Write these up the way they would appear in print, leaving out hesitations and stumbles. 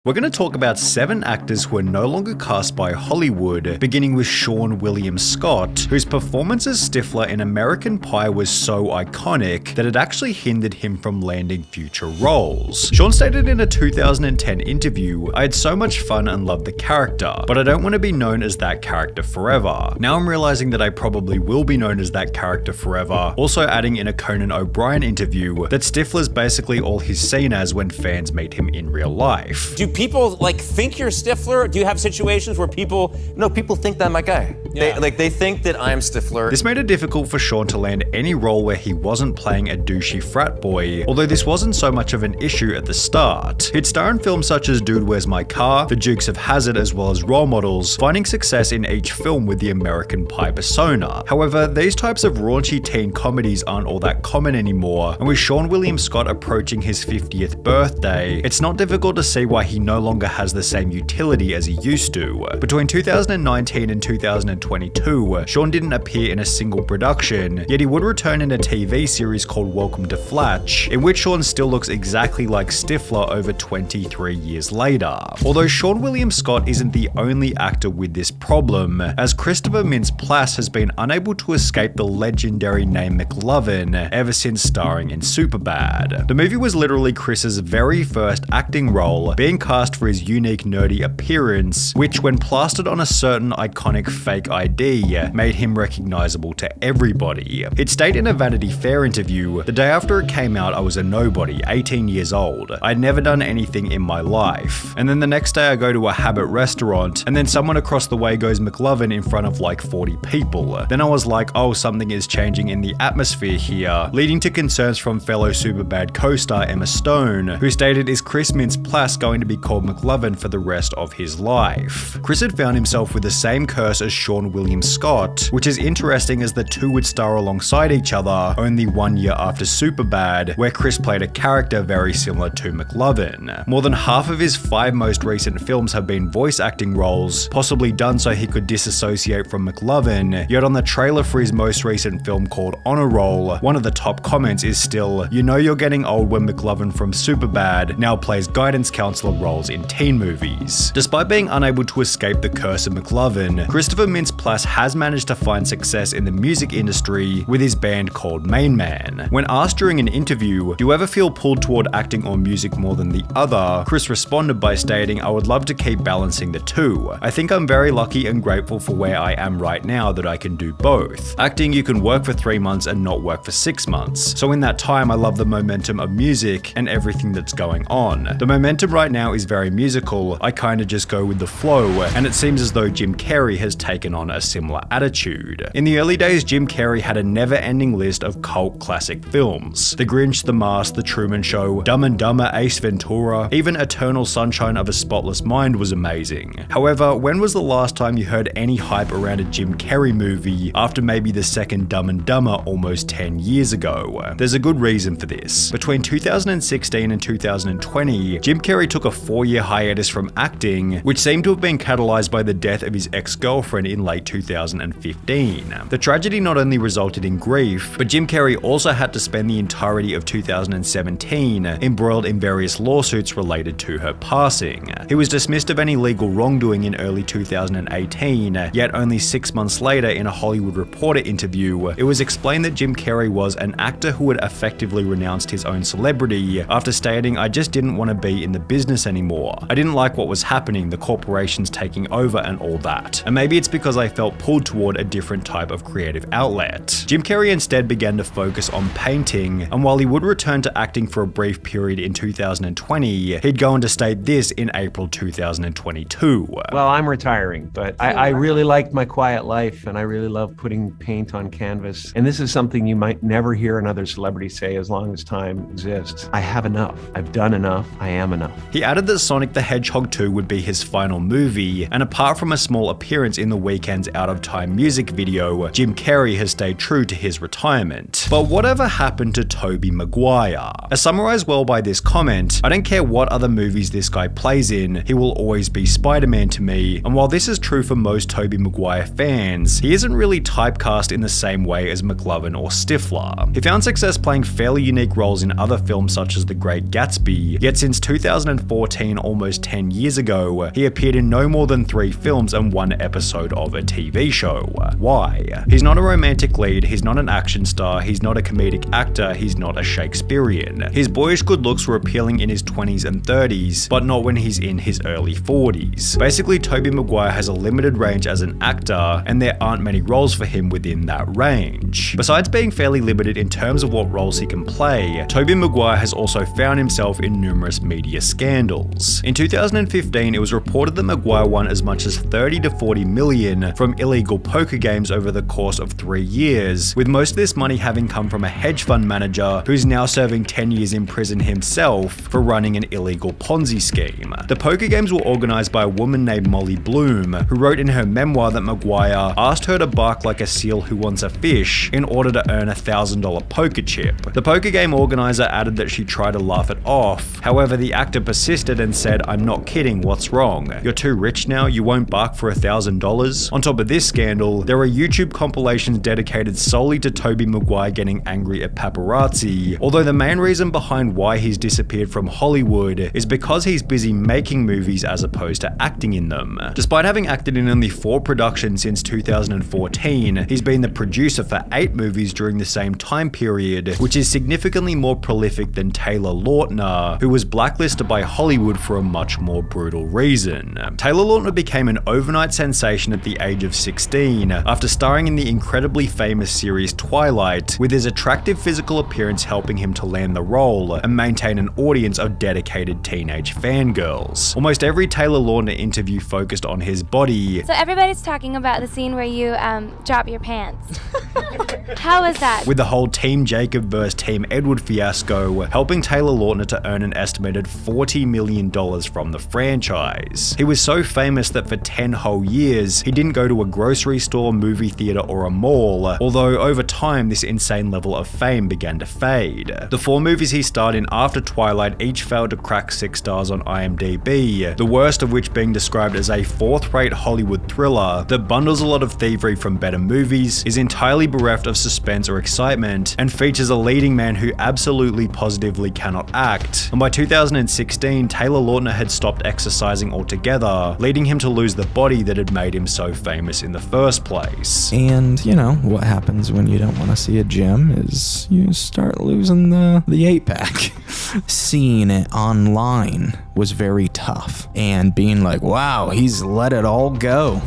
We're going to talk about 7 actors who are no longer cast by Hollywood, beginning with Seann William Scott, whose performance as Stifler in American Pie was so iconic that it actually hindered him from landing future roles. Sean stated in a 2010 interview, "I had so much fun and loved the character, but I don't want to be known as that character forever. Now I'm realizing that I probably will be known as that character forever," also adding in a Conan O'Brien interview that Stifler's basically all he's seen as when fans meet him in real life. Do people think you're Stifler? Do you have situations where people... No, people think that I'm my guy. Yeah. They think that I'm Stifler. This made it difficult for Sean to land any role where he wasn't playing a douchey frat boy, although this wasn't so much of an issue at the start. He'd star in films such as Dude, Where's My Car?, The Dukes of Hazzard, as well as Role Models, finding success in each film with the American Pie persona. However, these types of raunchy teen comedies aren't all that common anymore, and with Seann William Scott approaching his 50th birthday, it's not difficult to see why he no longer has the same utility as he used to. Between 2019 and 2022, Sean didn't appear in a single production, yet he would return in a TV series called Welcome to Flatch, in which Sean still looks exactly like Stifler over 23 years later. Although Seann William Scott isn't the only actor with this problem, as Christopher Mintz-Plasse has been unable to escape the legendary name McLovin ever since starring in Superbad. The movie was literally Chris's very first acting role, being cast for his unique nerdy appearance, which when plastered on a certain iconic fake ID, made him recognizable to everybody. He'd stated in a Vanity Fair interview, "The day after it came out, I was a nobody, 18 years old. I'd never done anything in my life. And then the next day I go to a Habit restaurant, and then someone across the way goes McLovin in front of like 40 people. Then I was like, oh, something is changing in the atmosphere here," leading to concerns from fellow Superbad co-star Emma Stone, who stated, "Is Chris Mintz-Plasse going to be called McLovin for the rest of his life?" Chris had found himself with the same curse as Seann William Scott, which is interesting as the two would star alongside each other only 1 year after Superbad, where Chris played a character very similar to McLovin. More than half of his 5 most recent films have been voice acting roles, possibly done so he could disassociate from McLovin, yet on the trailer for his most recent film called Honor Roll, one of the top comments is still, "You know you're getting old when McLovin from Superbad now plays guidance counselor roles in teen movies." Despite being unable to escape the curse of McLovin, Christopher Mintz-Plasse has managed to find success in the music industry with his band called Main Man. When asked during an interview, "Do you ever feel pulled toward acting or music more than the other?" Chris responded by stating, "I would love to keep balancing the two. I think I'm very lucky and grateful for where I am right now that I can do both. Acting, you can work for 3 months and not work for 6 months. So in that time, I love the momentum of music and everything that's going on. The momentum right now is very musical. I kind of just go with the flow, and it seems as though Jim Carrey has taken on a similar attitude." In the early days, Jim Carrey had a never-ending list of cult classic films. The Grinch, The Mask, The Truman Show, Dumb and Dumber, Ace Ventura, even Eternal Sunshine of a Spotless Mind was amazing. However, when was the last time you heard any hype around a Jim Carrey movie after maybe the second Dumb and Dumber almost 10 years ago? There's a good reason for this. Between 2016 and 2020, Jim Carrey took a 4-year hiatus from acting, which seemed to have been catalyzed by the death of his ex-girlfriend in late 2015. The tragedy not only resulted in grief, but Jim Carrey also had to spend the entirety of 2017 embroiled in various lawsuits related to her passing. He was dismissed of any legal wrongdoing in early 2018, yet only 6 months later in a Hollywood Reporter interview, it was explained that Jim Carrey was an actor who had effectively renounced his own celebrity after stating, "I just didn't want to be in the business anymore. I didn't like what was happening, the corporations taking over and all that. And maybe it's because I felt pulled toward a different type of creative outlet." Jim Carrey instead began to focus on painting, and while he would return to acting for a brief period in 2020, he'd go on to state this in April 2022. "Well, I'm retiring, but I really liked my quiet life, and I really love putting paint on canvas. And this is something you might never hear another celebrity say as long as time exists. I have enough. I've done enough. I am enough." He added that Sonic the Hedgehog 2 would be his final movie, and apart from a small appearance in The Weeknd's Out of Time music video, Jim Carrey has stayed true to his retirement. But whatever happened to Tobey Maguire? As summarized well by this comment, I don't care what other movies this guy plays in, he will always be Spider-Man to me, and while this is true for most Tobey Maguire fans, he isn't really typecast in the same way as McLovin or Stifler. He found success playing fairly unique roles in other films such as The Great Gatsby, yet since 2014, almost 10 years ago, he appeared in no more than 3 films and 1 episode of a TV show. Why? He's not a romantic lead, he's not an action star, he's not a comedic actor, he's not a Shakespearean. His boyish good looks were appealing in his 20s and 30s, but not when he's in his early 40s. Basically, Tobey Maguire has a limited range as an actor, and there aren't many roles for him within that range. Besides being fairly limited in terms of what roles he can play, Tobey Maguire has also found himself in numerous media scandals. In 2015, it was reported that Maguire won as much as 30 to 40 million from illegal poker games over the course of 3 years, with most of this money having come from a hedge fund manager who's now serving 10 years in prison himself for running an illegal Ponzi scheme. The poker games were organized by a woman named Molly Bloom, who wrote in her memoir that Maguire asked her to bark like a seal who wants a fish in order to earn a $1,000 poker chip. The poker game organizer added that she tried to laugh it off. However, the actor persisted and said, "I'm not kidding, what's wrong? You're too rich now, you won't bark for $1,000? On top of this scandal, there are YouTube compilations dedicated solely to Tobey Maguire getting angry at paparazzi, although the main reason behind why he's disappeared from Hollywood is because he's busy making movies as opposed to acting in them. Despite having acted in only 4 productions since 2014, he's been the producer for 8 movies during the same time period, which is significantly more prolific than Taylor Lautner, who was blacklisted by Hollywood for a much more brutal reason. Taylor Lautner became an overnight sensation at the age of 16 after starring in the incredibly famous series Twilight, with his attractive physical appearance helping him to land the role and maintain an audience of dedicated teenage fangirls. Almost every Taylor Lautner interview focused on his body. So everybody's talking about the scene where you drop your pants. How was that? With the whole Team Jacob vs. Team Edward fiasco, helping Taylor Lautner to earn an estimated $40 million from the franchise. He was so famous that for 10 whole years, he didn't go to a grocery store, movie theater, or a mall, although over time this insane level of fame began to fade. The 4 movies he starred in after Twilight each failed to crack 6 stars on IMDb, the worst of which being described as a 4th-rate Hollywood thriller that bundles a lot of thievery from better movies, is entirely bereft of suspense or excitement, and features a leading man who absolutely positively cannot act. And by 2016, Taylor Lautner had stopped exercising altogether, leading him to lose the body that had made him so famous in the first place. And, you know, what happens when you don't want to see a gym is you start losing the 8-pack. Seeing it online was very tough. And being like, wow, he's let it all go.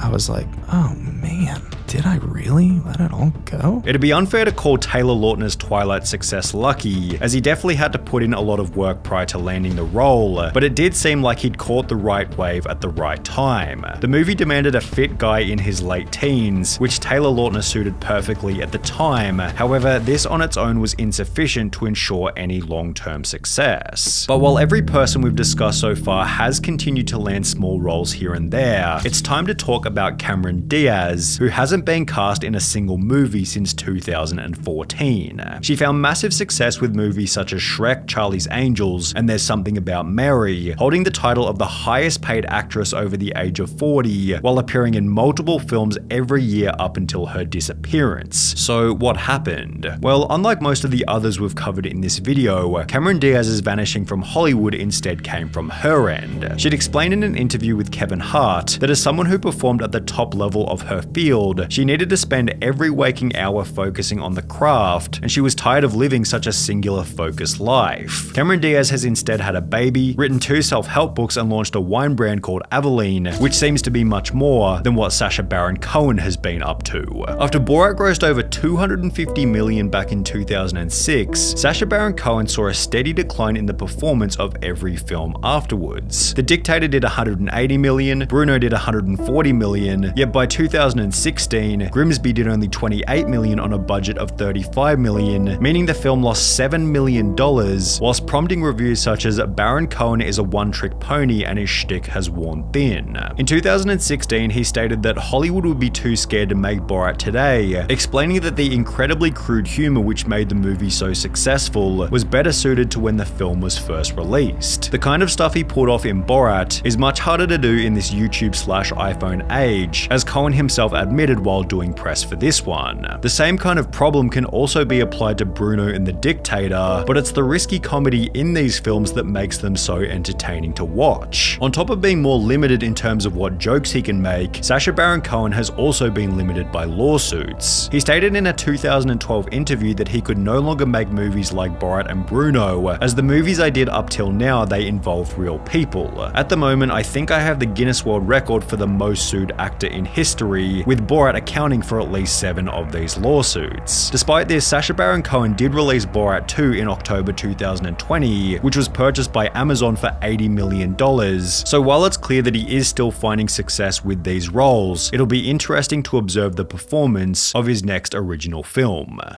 I was like, oh man, did I really let it all go? It'd be unfair to call Taylor Lautner's Twilight success lucky, as he definitely had to put in a lot of work prior to landing the role, but it did seem like he'd caught the right wave at the right time. The movie demanded a fit guy in his late teens, which Taylor Lautner suited perfectly at the time. However, this on its own was insufficient to ensure any long-term success. But while every person we've discussed so far has continued to land small roles here and there, it's time to talk about Cameron Diaz, who hasn't been cast in a single movie since 2014. She found massive success with movies such as Shrek, Charlie's Angels, and There's Something About Mary, holding the title of the highest paid actress over the age of 40, while appearing in multiple films every year up until her disappearance. So what happened? Well, unlike most of the others we've covered in this video, Cameron Diaz's vanishing from Hollywood instead came from her end. She'd explained in an interview with Kevin Hart that as someone who performed at the top level of her field, she needed to spend every waking hour focusing on the craft, and she was tired of living such a singular focused life. Cameron Diaz has instead had a baby, written 2 self-help books, and launched a wine brand called Aveline, which seems to be much more than what Sacha Baron Cohen has been up to. After Borat grossed over $250 million back in 2006, Sacha Baron Cohen saw a steady decline in the performance of every film afterwards. The Dictator did $180 million, Bruno did $140 million, yet by 2016, 2015, Grimsby did only $28 million on a budget of $35 million, meaning the film lost $7 million, whilst prompting reviews such as Baron Cohen is a one-trick pony and his shtick has worn thin. In 2016, he stated that Hollywood would be too scared to make Borat today, explaining that the incredibly crude humor which made the movie so successful was better suited to when the film was first released. The kind of stuff he pulled off in Borat is much harder to do in this YouTube/iPhone age, as Cohen himself admitted while doing press for this one. The same kind of problem can also be applied to Bruno and the Dictator, but it's the risky comedy in these films that makes them so entertaining to watch. On top of being more limited in terms of what jokes he can make, Sacha Baron Cohen has also been limited by lawsuits. He stated in a 2012 interview that he could no longer make movies like Borat and Bruno, as the movies I did up till now they involved real people. At the moment, I think I have the Guinness World Record for the most sued actor in history, with Borat accounting for at least 7 of these lawsuits. Despite this, Sacha Baron Cohen did release Borat 2 in October 2020, which was purchased by Amazon for $80 million. So while it's clear that he is still finding success with these roles, it'll be interesting to observe the performance of his next original film.